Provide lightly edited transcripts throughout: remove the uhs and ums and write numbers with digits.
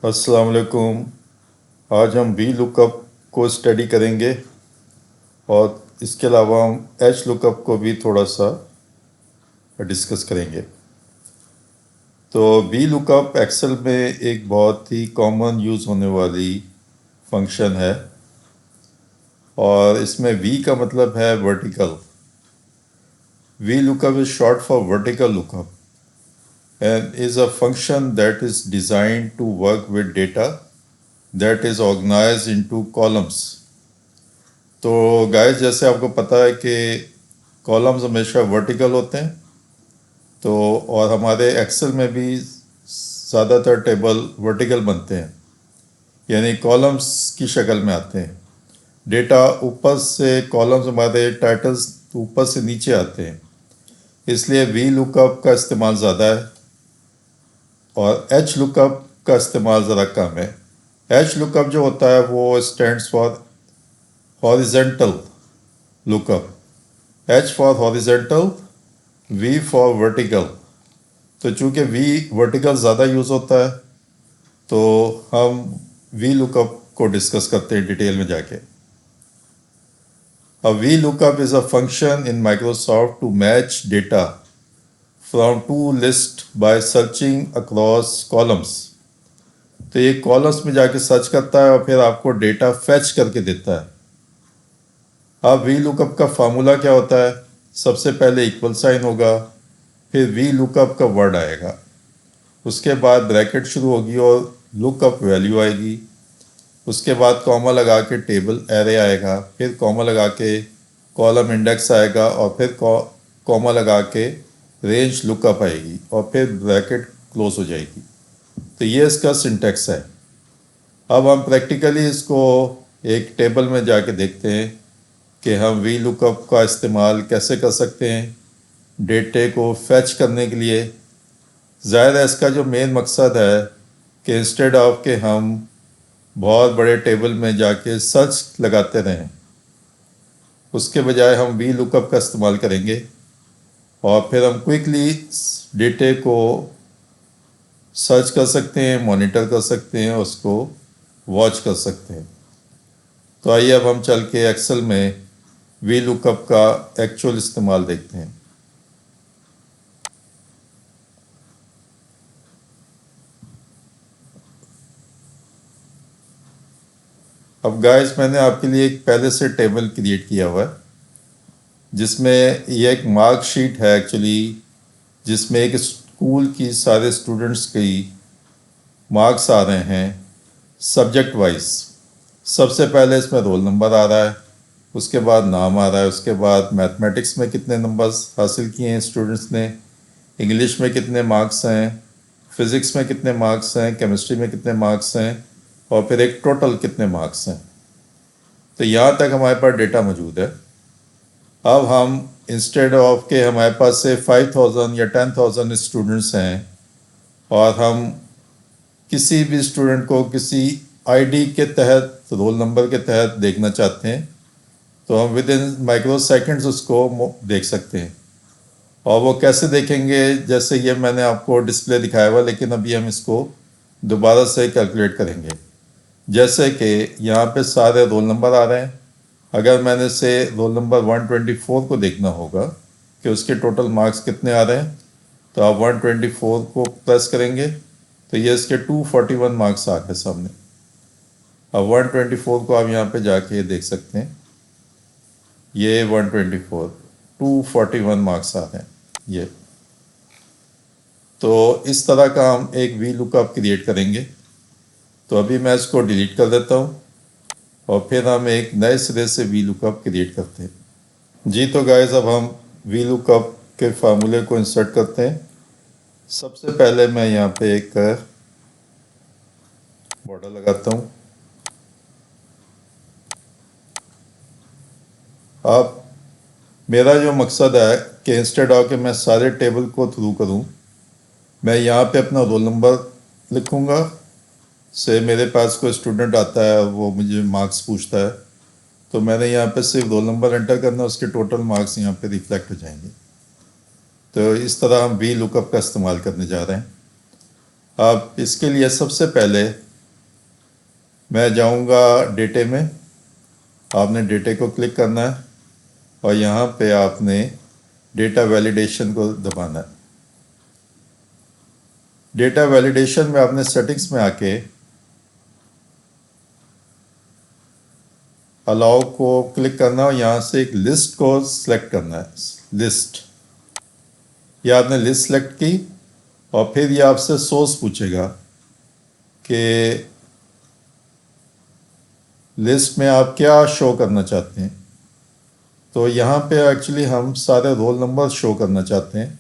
अस्सलाम वालेकुम। आज हम वी लुकअप को स्टडी करेंगे और इसके अलावा हम एच लुकअप को भी थोड़ा सा डिस्कस करेंगे। तो वी लुकअप एक्सेल में एक बहुत ही कॉमन यूज़ होने वाली फंक्शन है और इसमें वी का मतलब है vertical. V lookup is short for vertical lookup and is a function that is designed to work with data that is organized into columns. तो गाइस जैसे आपको पता है कि कॉलम्स हमेशा वर्टिकल होते हैं, तो और हमारे एक्सेल में भी ज़्यादातर टेबल वर्टिकल बनते हैं, यानी कॉलम्स की शक्ल में आते हैं। डेटा ऊपर से कॉलम्स हमारे टाइटल्स ऊपर से नीचे आते हैं, इसलिए वी लुकअप का इस्तेमाल ज़्यादा है और एच लुकअप का इस्तेमाल ज़रा कम है। एच लुकअप जो होता है वो stands for horizontal lookup, H for horizontal, V for vertical. तो चूंकि वी वर्टिकल ज़्यादा यूज़ होता है तो हम वी लुकअप को डिस्कस करते हैं डिटेल में जाके। A VLOOKUP is a function in Microsoft to match data from two lists by searching across columns. तो ये कॉलम्स में जाके सर्च करता है और फिर आपको डेटा फैच करके देता है। अब VLOOKUP का फार्मूला क्या होता है? सबसे पहले इक्वल साइन होगा, फिर VLOOKUP का वर्ड आएगा, उसके बाद ब्रैकेट शुरू होगी और लुकअप वैल्यू आएगी, उसके बाद कॉमा लगा के टेबल एरे आएगा, फिर कॉमा लगा के कॉलम इंडेक्स आएगा और फिर कॉमा लगा के रेंज लुकअप आएगी और फिर ब्रैकेट क्लोज हो जाएगी। तो ये इसका सिंटेक्स है। अब हम प्रैक्टिकली इसको एक टेबल में जाके देखते हैं कि हम वी लुकअप का इस्तेमाल कैसे कर सकते हैं डेटे को फैच करने के लिए। ज़ाहिर है इसका जो मेन मकसद है कि इंस्टेड ऑफ के हम बहुत बड़े टेबल में जाके सर्च लगाते रहें, उसके बजाय हम वी लुकअप का इस्तेमाल करेंगे और फिर हम क्विकली डेटे को सर्च कर सकते हैं, मॉनिटर कर सकते हैं, उसको वॉच कर सकते हैं। तो आइए अब हम चल के एक्सेल में वी लुकअप का एक्चुअल इस्तेमाल देखते हैं। अब गाइस मैंने आपके लिए एक पहले से टेबल क्रिएट किया हुआ है जिसमें ये एक मार्कशीट है एक्चुअली, जिसमें एक स्कूल की सारे स्टूडेंट्स की मार्क्स आ रहे हैं सब्जेक्ट वाइज। सबसे पहले इसमें रोल नंबर आ रहा है, उसके बाद नाम आ रहा है, उसके बाद मैथमेटिक्स में कितने नंबर्स हासिल किए हैं स्टूडेंट्स ने, इंग्लिश में कितने मार्क्स हैं, फिज़िक्स में कितने मार्क्स हैं, केमिस्ट्री में कितने मार्क्स हैं और फिर एक टोटल कितने मार्क्स हैं। तो यहाँ तक हमारे पास डेटा मौजूद है। अब हम इंस्टेड ऑफ के हमारे पास से 5000 या 10,000 स्टूडेंट्स हैं और हम किसी भी स्टूडेंट को किसी आईडी के तहत, रोल नंबर के तहत देखना चाहते हैं तो हम विद इन माइक्रो सेकेंड्स उसको देख सकते हैं। और वो कैसे देखेंगे, जैसे ये मैंने आपको डिस्प्ले दिखाया हुआ, लेकिन अभी हम इसको दोबारा से कैलकुलेट करेंगे। जैसे कि यहाँ पे सारे रोल नंबर आ रहे हैं, अगर मैंने से रोल नंबर 124 को देखना होगा कि उसके टोटल मार्क्स कितने आ रहे हैं, तो आप 124 को प्रेस करेंगे तो ये इसके 241 मार्क्स आ गए सामने। अब 124 को आप यहाँ पे जाके देख सकते हैं, ये 124 241 मार्क्स आ रहे हैं ये। तो इस तरह का हम एक वी लुकअप क्रिएट करेंगे। तो अभी मैं इसको डिलीट कर देता हूँ और फिर हम एक नए सिरे से वी लुकअप क्रिएट करते हैं। जी तो गाइस अब हम वी लुकअप के फार्मूले को इंसर्ट करते हैं। सबसे पहले मैं यहाँ पे एक बॉर्डर लगाता हूँ। अब मेरा जो मकसद है कि इंस्टेड ऑफ के मैं सारे टेबल को थ्रू करूँ, मैं यहाँ पे अपना रोल नंबर लिखूँगा। से मेरे पास कोई स्टूडेंट आता है, वो मुझे मार्क्स पूछता है, तो मैंने यहाँ पे सिर्फ रोल नंबर एंटर करना, उसके टोटल मार्क्स यहाँ पे रिफ्लेक्ट हो जाएंगे। तो इस तरह हम वी लुकअप का इस्तेमाल करने जा रहे हैं। अब इसके लिए सबसे पहले मैं जाऊंगा डेटे में, आपने डेटे को क्लिक करना है और यहाँ पे आपने डेटा वैलिडेशन को दबाना है। डेटा वैलिडेशन में आपने सेटिंग्स में आके अलाउ को क्लिक करना है और यहाँ से एक लिस्ट को सिलेक्ट करना है। लिस्ट, ये आपने लिस्ट सेलेक्ट की और फिर ये आपसे सोर्स पूछेगा कि लिस्ट में आप क्या शो करना चाहते हैं। तो यहाँ पे एक्चुअली हम सारे रोल नंबर शो करना चाहते हैं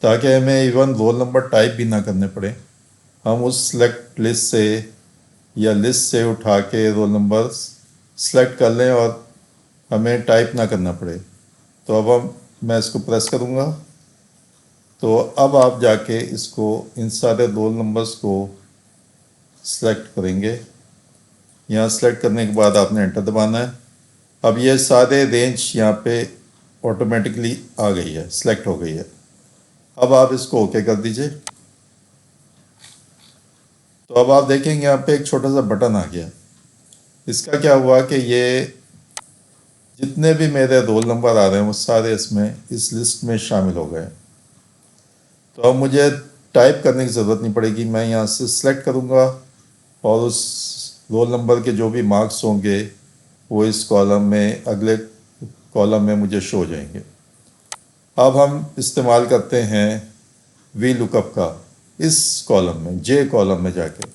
ताकि हमें इवन रोल नंबर टाइप भी ना करने पड़े। हम उस सेलेक्ट लिस्ट से या लिस्ट से उठा के रोल नंबर सेलेक्ट कर लें और हमें टाइप ना करना पड़े। तो अब मैं इसको प्रेस करूँगा तो अब आप जाके इसको इन सारे रोल नंबर्स को सेलेक्ट करेंगे। यहाँ सेलेक्ट करने के बाद आपने एंटर दबाना है। अब ये सारे रेंज यहाँ पे ऑटोमेटिकली आ गई है, सेलेक्ट हो गई है। अब आप इसको ओके कर दीजिए। तो अब आप देखेंगे यहाँ पे एक छोटा सा बटन आ गया। इसका क्या हुआ कि ये जितने भी मेरे रोल नंबर आ रहे हैं वो सारे इसमें इस लिस्ट में शामिल हो गए। तो अब मुझे टाइप करने की ज़रूरत नहीं पड़ेगी। मैं यहाँ से सिलेक्ट करूँगा और उस रोल नंबर के जो भी मार्क्स होंगे वो इस कॉलम में, अगले कॉलम में मुझे शो हो जाएंगे। अब हम इस्तेमाल करते हैं वी लुकअप का इस कॉलम में, जे कॉलम में जाके।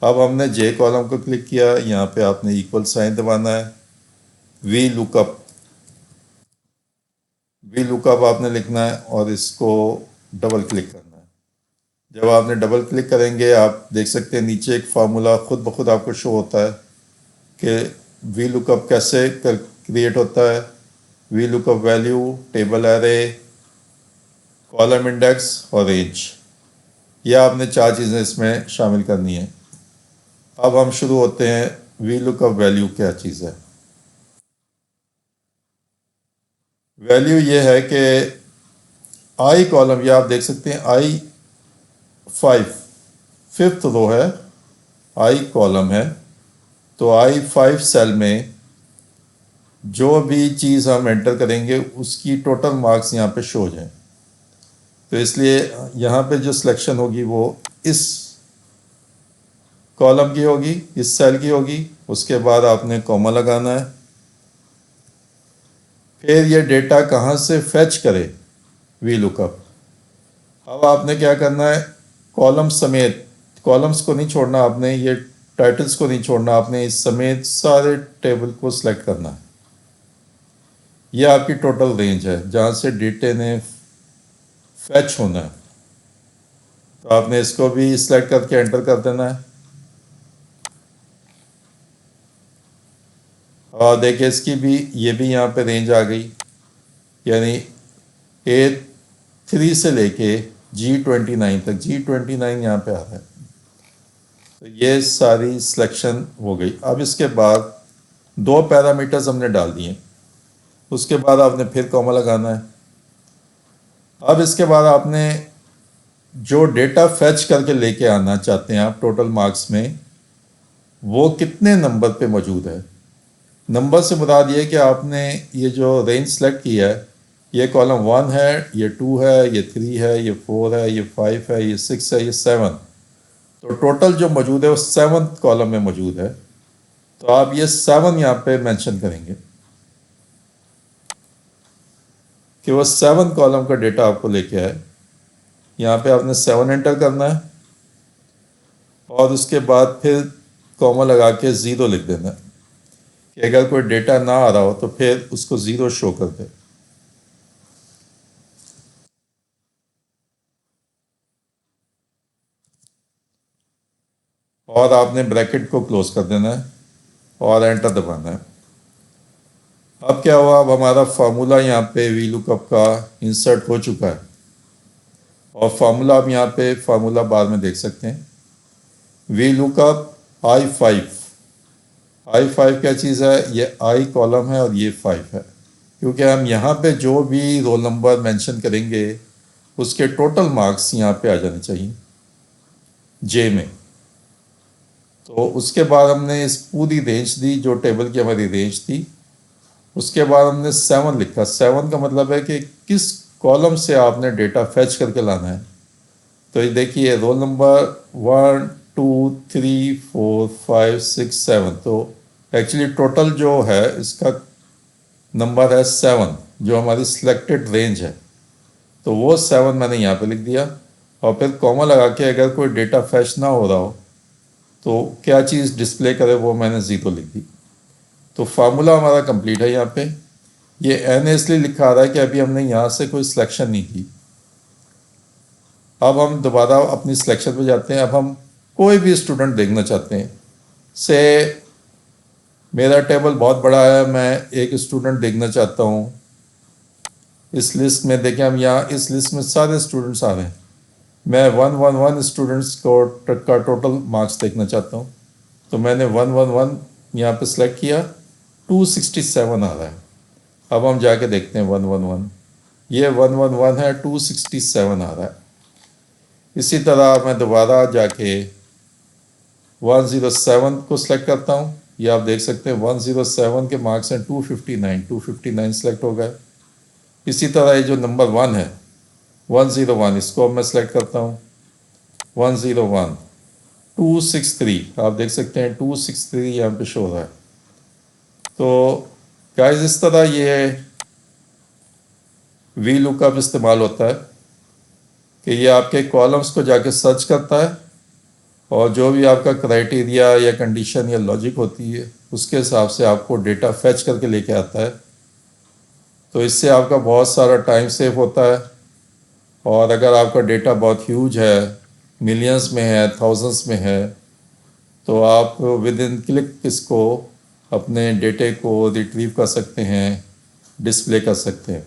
अब हमने जे कॉलम को क्लिक किया, यहाँ पे आपने इक्वल साइन दबाना है। वी लुकअप आपने लिखना है और इसको डबल क्लिक करना है। जब आपने डबल क्लिक करेंगे आप देख सकते हैं नीचे एक फार्मूला खुद ब खुद आपको शो होता है कि वी लुकअप कैसे क्रिएट होता है। V lookup value, table array, column index और रेंज, ये आपने 4 चीज़ें इसमें शामिल करनी है। अब हम शुरू होते हैं। वी लुकअप वैल्यू क्या चीज़ है? वैल्यू ये है कि आई कॉलम, ये आप देख सकते हैं I5 5th रो है, आई कॉलम है। तो I5 सेल में जो भी चीज़ हम एंटर करेंगे उसकी टोटल मार्क्स यहाँ पे शो हो जाएं। तो इसलिए यहाँ पे जो सिलेक्शन होगी वो इस कॉलम की होगी, इस सेल की होगी। उसके बाद आपने कॉमा लगाना है। फिर ये डेटा कहाँ से फेच करे, वी लुकअप। अब आपने क्या करना है, कॉलम समेत, कॉलम्स को नहीं छोड़ना आपने, ये टाइटल्स को नहीं छोड़ना आपने, इस समेत सारे टेबल को सिलेक्ट करना है। ये आपकी टोटल रेंज है जहाँ से डेटे ने फैच होना है। तो आपने इसको भी सिलेक्ट करके एंटर कर देना है। और देखिए इसकी भी, ये भी यहाँ पे रेंज आ गई, यानी A3 से लेके G29 तक। G29 यहाँ पे आ रहा है। तो ये सारी सिलेक्शन हो गई। अब इसके बाद 2 पैरामीटर्स हमने डाल दिए। उसके बाद आपने फिर कॉमा लगाना है। अब इसके बाद आपने जो डेटा फेच करके लेके आना चाहते हैं आप टोटल मार्क्स में, वो कितने नंबर पे मौजूद है। नंबर से मुराद ये कि आपने ये जो रेंज सेलेक्ट किया है, ये कॉलम 1 है, ये 2 है, ये 3 है, ये 4 है, ये 5 है, ये 6 है, ये 7। तो टोटल जो मौजूद है वो 7th कॉलम में मौजूद है। तो आप ये 7 यहाँ पे मेंशन करेंगे कि वो 7 कॉलम का डेटा आपको लेके आए। यहाँ पे आपने 7 एंटर करना है और उसके बाद फिर कॉमा लगा के 0 लिख देना है कि अगर कोई डेटा ना आ रहा हो तो फिर उसको 0 शो कर दे। और आपने ब्रैकेट को क्लोज कर देना है और एंटर दबाना है। अब क्या हुआ, अब हमारा फार्मूला यहाँ पे वी लुकअप का इंसर्ट हो चुका है। और फार्मूला आप यहाँ पे फार्मूला बार में देख सकते हैं। वी लुकअप I5 क्या चीज़ है, ये आई कॉलम है और ये 5 है। क्योंकि हम यहाँ पे जो भी रोल नंबर मेंशन करेंगे उसके टोटल मार्क्स यहाँ पे आ जाने चाहिए जे में। तो उसके बाद हमने इस पूरी रेंज दी जो टेबल की हमारी रेंज थी। उसके बाद हमने 7 लिखा। 7 का मतलब है कि किस कॉलम से आपने डेटा फैच करके लाना है। तो ये देखिए रोल नंबर 1 2 3 4 5 6 7। तो एक्चुअली टोटल जो है इसका नंबर है 7, जो हमारी सिलेक्टेड रेंज है। तो वो 7 मैंने यहाँ पे लिख दिया और फिर कॉमा लगा के अगर कोई डेटा फैच ना हो रहा हो तो क्या चीज़ डिस्प्ले करे वो मैंने ज़ीरो लिख दी। तो फार्मूला हमारा कंप्लीट है यहाँ पे। ये एन इसलिए लिखा आ रहा है कि अभी हमने यहाँ से कोई सिलेक्शन नहीं की। अब हम दोबारा अपनी सिलेक्शन पे जाते हैं। अब हम कोई भी स्टूडेंट देखना चाहते हैं। से मेरा टेबल बहुत बड़ा है, मैं एक स्टूडेंट देखना चाहता हूँ। इस लिस्ट में देखें, हम यहाँ इस लिस्ट में सारे स्टूडेंट्स आ रहे हैं। मैं 111 स्टूडेंट्स को का टोटल मार्क्स देखना चाहता हूँ। तो मैंने 111 यहाँ पे सिलेक्ट किया, 267 आ रहा है। अब हम जाके देखते हैं 111, ये 111 है, 267 आ रहा है। इसी तरह मैं दोबारा जाके 107 को सिलेक्ट करता हूँ। ये आप देख सकते हैं 107 के मार्क्स हैं 259 सेलेक्ट हो गए। इसी तरह ये जो नंबर 1 है 101, इसको अब मैं सेलेक्ट करता हूँ। 101 263, आप देख सकते हैं 263 यहाँ पे शो हो रहा है। तो गाइस इस तरह ये वी लुकअप इस्तेमाल होता है कि ये आपके कॉलम्स को जाके सर्च करता है और जो भी आपका क्राइटेरिया या कंडीशन या लॉजिक होती है उसके हिसाब से आपको डेटा फैच करके लेके आता है। तो इससे आपका बहुत सारा टाइम सेव होता है। और अगर आपका डेटा बहुत ह्यूज है, मिलियंस में है, थाउजेंड्स में है, तो आप विद इन क्लिक इसको अपने डेटे को रिट्रीव कर सकते हैं, डिस्प्ले कर सकते हैं।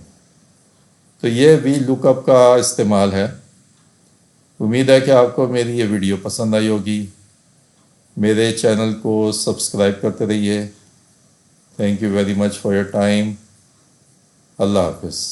तो ये वी लुकअप का इस्तेमाल है। उम्मीद है कि आपको मेरी ये वीडियो पसंद आई होगी। मेरे चैनल को सब्सक्राइब करते रहिए। Thank you very much for your time. अल्लाह हाफिज़।